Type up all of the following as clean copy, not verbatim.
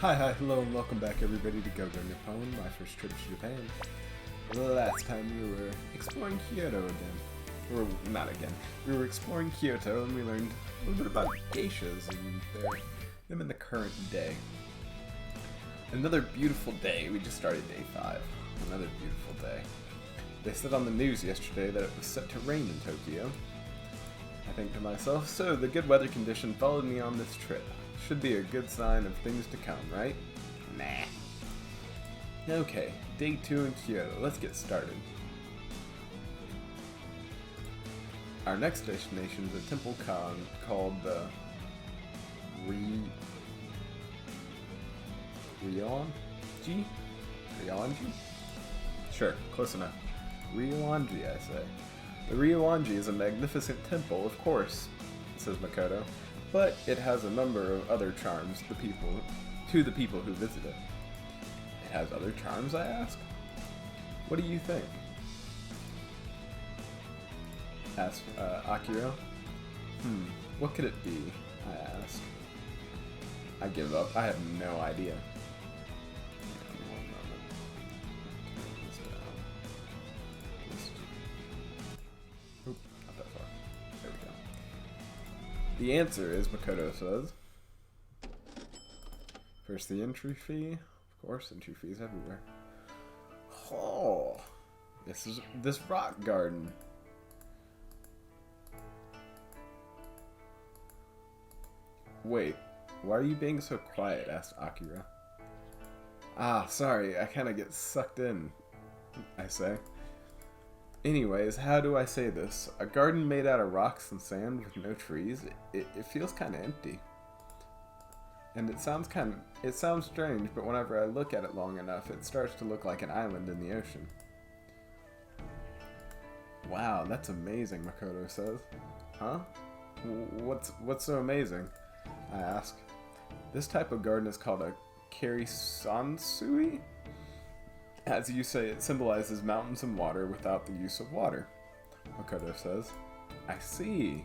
Hi, hello, and welcome back everybody to Go Go Nippon, my first trip to Japan. Last time we were exploring Kyoto again. Or, not again. We were exploring Kyoto and we learned a little bit about geishas and them in the current day. Another beautiful day. We just started day 5. Another beautiful day. They said on the news yesterday that it was set to rain in Tokyo. I think to myself, so the good weather condition followed me on this trip. Should be a good sign of things to come, right? Nah. Okay, day 2 in Kyoto. Let's get started. Our next destination is a temple called the Ryoanji? Ryoanji? Sure, close enough. Ryoanji, I say. The Ryoanji is a magnificent temple, of course, says Makoto, but it has a number of other charms to the people who visit it. It has other charms, I ask? What do you think? Asked Akira. What could it be? I ask. I give up. I have no idea. One moment. Turn this down. Oop, not that far. There we go. The answer is, Makoto says, first the entry fee. Of course, entry fees everywhere. Oh, this rock garden. Wait, why are you being so quiet? Asked Akira. Ah, sorry, I kind of get sucked in, I say. Anyways, how do I say this? A garden made out of rocks and sand with no trees, it feels kind of empty. And it sounds strange, but whenever I look at it long enough, it starts to look like an island in the ocean. Wow, that's amazing, Makoto says. Huh? What's so amazing? I ask. This type of garden is called a karisansui. As you say, it symbolizes mountains and water without the use of water, Makoto says. I see.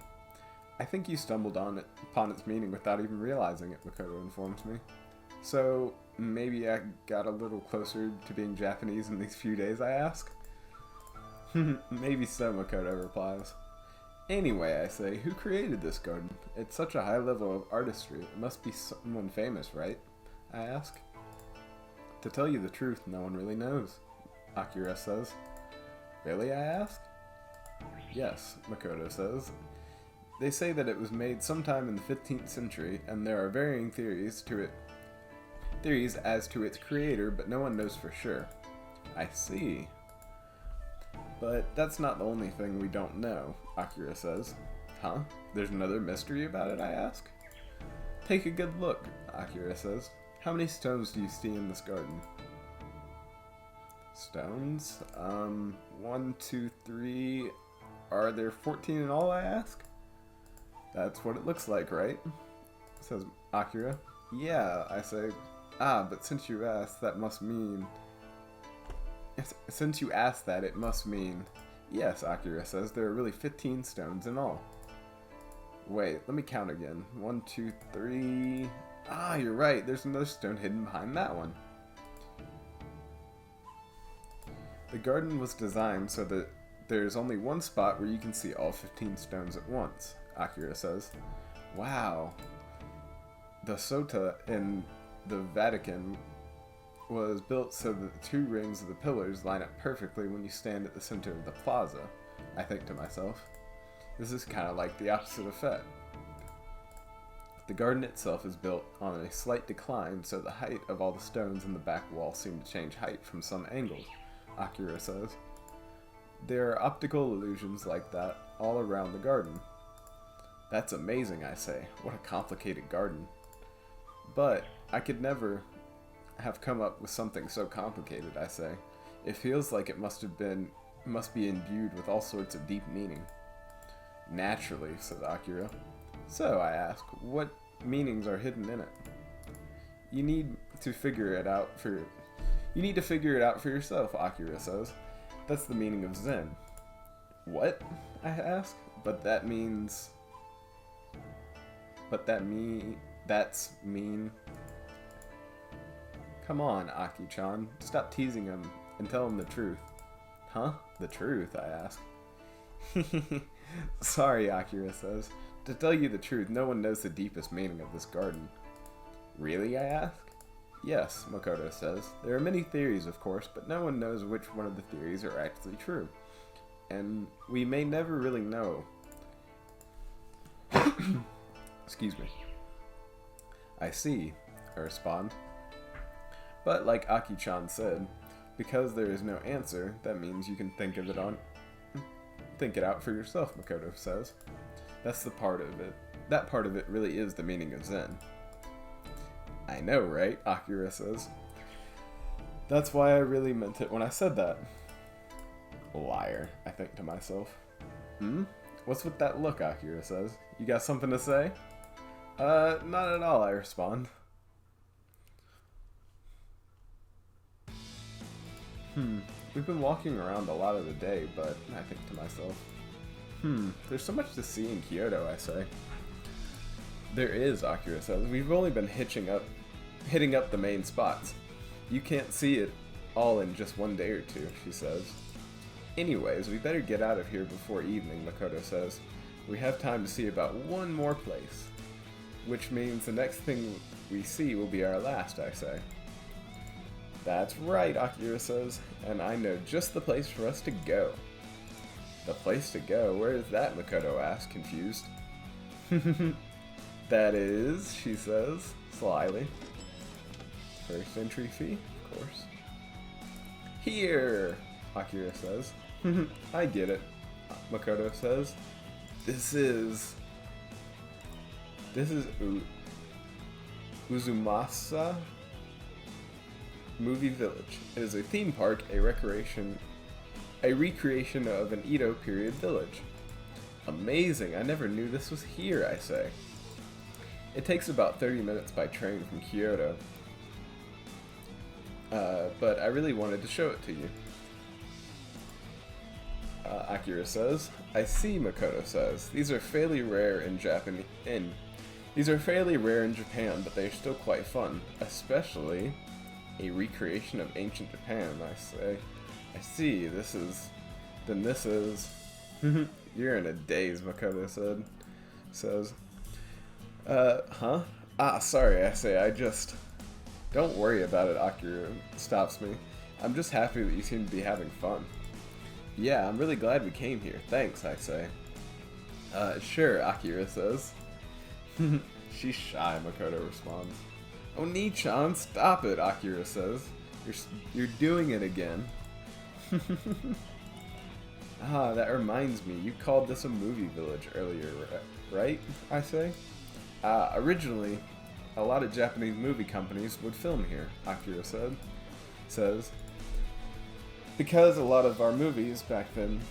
I think you stumbled upon its meaning without even realizing it, Makoto informs me. So, maybe I got a little closer to being Japanese in these few days, I ask? Maybe so, Makoto replies. Anyway, I say, who created this garden? It's such a high level of artistry. It must be someone famous, right? I ask. To tell you the truth, no one really knows, Akira says. Really, I ask? Yes, Makoto says. They say that it was made sometime in the 15th century, and there are varying theories as to its creator, but no one knows for sure. I see. But that's not the only thing we don't know, Akira says. Huh? There's another mystery about it, I ask? Take a good look, Akira says. How many stones do you see in this garden? Stones? 1, 2, 3... Are there 14 in all, I ask? That's what it looks like, right? Says Akira. Yeah, I say. Ah, but since you asked, that must mean... Since you asked that, it must mean... Yes, Akira says, there are really 15 stones in all. Wait, let me count again. 1, 2, 3... Ah, you're right. There's another stone hidden behind that one. The garden was designed so that there's only one spot where you can see all 15 stones at once, Akira says. Wow. The Sota in the Vatican was built so that the 2 rings of the pillars line up perfectly when you stand at the center of the plaza, I think to myself. This is kind of like the opposite effect. The garden itself is built on a slight decline, so the height of all the stones in the back wall seem to change height from some angles, Akira says. There are optical illusions like that all around the garden. That's amazing, I say. What a complicated garden. But I could never have come up with something so complicated, I say. It feels like it must be imbued with all sorts of deep meaning. Naturally, says Akira. So, I ask, what meanings are hidden in it? You need to figure it out for yourself, Akira says. That's the meaning of Zen. What? I ask. That's mean. Come on, Aki-chan. Stop teasing him and tell him the truth. Huh? The truth, I ask. Sorry, Akira says. To tell you the truth, no one knows the deepest meaning of this garden. Really, I ask? Yes, Makoto says. There are many theories, of course, but no one knows which one of the theories are actually true. And we may never really know. Excuse me. I see, I respond. But like Aki-chan said, because there is no answer, that means you can think it out for yourself, Makoto says. That's the part of it. That part of it really is the meaning of Zen. I know, right? Akira says. That's why I really meant it when I said that. Liar, I think to myself. What's with that look, Akira says. You got something to say? Not at all, I respond. We've been walking around a lot of the day, but I think to myself. There's so much to see in Kyoto, I say. There is, Akira says. We've only been hitting up the main spots. You can't see it all in just one day or two, she says. Anyways, we better get out of here before evening, Makoto says. We have time to see about one more place. Which means the next thing we see will be our last, I say. That's right, Akira says, and I know just the place for us to go. The place to go? Where is that? Makoto asks, confused. That is, she says, slyly. First entry fee, of course. Here, Akira says. I get it, Makoto says. This is Uzumasa Movie Village. It is a theme park, a recreation of an Edo period village. Amazing, I never knew this was here, I say. It takes about 30 minutes by train from Kyoto. But I really wanted to show it to you. Akira says. I see, Makoto says. These are fairly rare in Japan, but they are still quite fun. Especially a recreation of ancient Japan, I say. I see, this is... You're in a daze, Makoto says. Huh? Sorry, I say, Don't worry about it, Akira stops me. I'm just happy that you seem to be having fun. Yeah, I'm really glad we came here. Thanks, I say. Sure, Akira says. She's shy, Makoto responds. Oh, Nii-chan, stop it, Akira says. You're doing it again. That reminds me, you called this a movie village earlier, right? I say. Originally, a lot of Japanese movie companies would film here, Akira says. Because a lot of our movies back then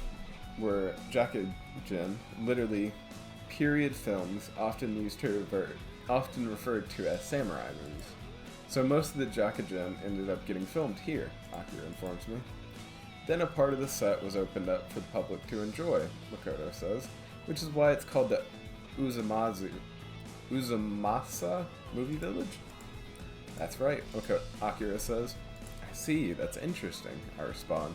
were jakujin, literally period films, often referred to as samurai movies. So most of the jakujin ended up getting filmed here, Akira informs me. Then a part of the set was opened up for the public to enjoy, Makoto says, which is why it's called the Uzumasa Movie Village? That's right, Akira says. I see, that's interesting, I respond.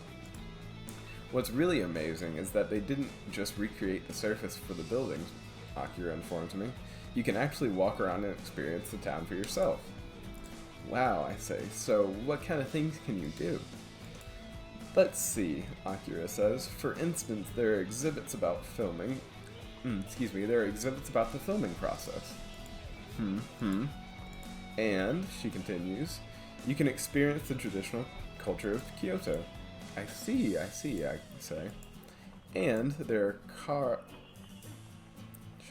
What's really amazing is that they didn't just recreate the surface for the buildings, Akira informs me. You can actually walk around and experience the town for yourself. Wow, I say, so what kind of things can you do? Let's see, Akira says. For instance, there are exhibits about filming. There are exhibits about the filming process. And, she continues, you can experience the traditional culture of Kyoto. I see, I say. And there are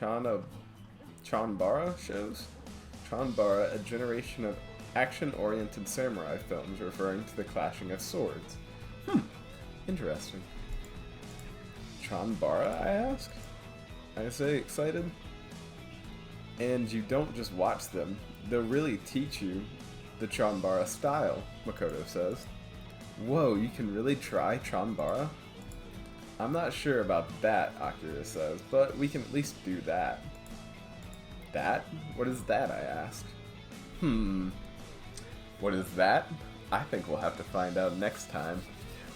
Chanbara shows. Chanbara, a generation of action-oriented samurai films referring to the clashing of swords. Interesting. Chanbara, I ask? I say, excited. And you don't just watch them, they'll really teach you the Chanbara style, Makoto says. Whoa, you can really try Chanbara? I'm not sure about that, Akira says, but we can at least do that. That? What is that, I ask. What is that? I think we'll have to find out next time.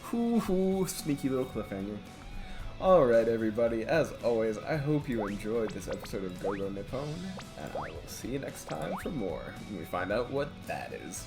Hoo hoo, sneaky little cliffhanger. Alright everybody, as always, I hope you enjoyed this episode of Go Go Nippon, and I will see you next time for more, when we find out what that is.